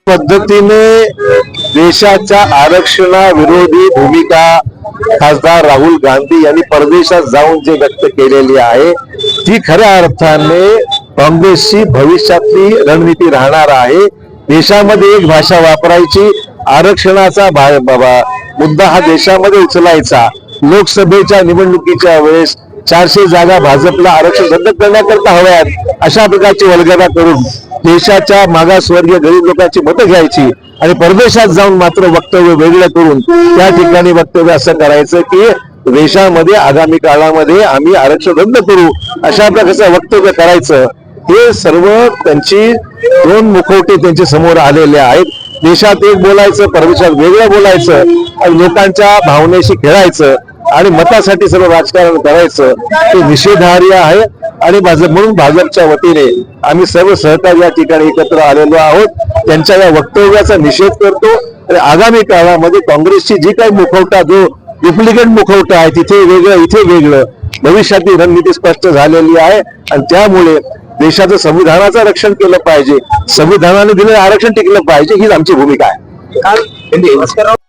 पद्धतीने देशाच्या आरक्षणाविरोधी भूमिका खासदार राहुल गांधी यांनी परदेशात जाऊन जे व्यक्त केलेली आहे ती खऱ्या अर्थाने काँग्रेसची भविष्यातली रणनीती राहणार आहे। देशामध्ये एक भाषा वापरायची, आरक्षणाचा मुद्दा हा देशामध्ये उचलायचा, लोकसभेच्या निवडणुकीच्या वेळेस 400 जागा भाजपला आरक्षण रद्द करण्याकरता हव्यात अशा प्रकारची वल्गना करून देशाच्या मागासवर्गीय गरीब लोकांची मतं घ्यायची आणि परदेशात जाऊन मात्र वक्तव्य वेगळं करून त्या ठिकाणी वक्तव्य असं करायचं की देशामध्ये आगामी काळामध्ये आम्ही आरक्षण रद्द करू अशा प्रकारचं वक्तव्य करायचं। हे सर्व त्यांची दोन मुखवटे त्यांच्या समोर आलेले आहेत। देशात एक बोलायचं, परदेशात वेगळं बोलायचं आणि लोकांच्या भावनेशी खेळायचं आणि मतासाठी सर्व राजकारण करायचं ते निषेधार्ह आहे। आणि म्हणून भाजपच्या वतीने आम्ही सर्व सहकारी या ठिकाणी एकत्र आलेलो आहोत, त्यांच्या या वक्तव्याचा निषेध करतो आणि आगामी काळामध्ये काँग्रेसची जी काही मुखवटा जो डुप्लिकेट मुखवटा आहे तिथे वेगळं इथे वेगळं भविष्यातली रणनीती स्पष्ट झालेली आहे आणि त्यामुळे देशाचं संविधानाचं रक्षण केलं पाहिजे, संविधानाने दिलेलं आरक्षण टिकलं पाहिजे हीच आमची भूमिका आहे।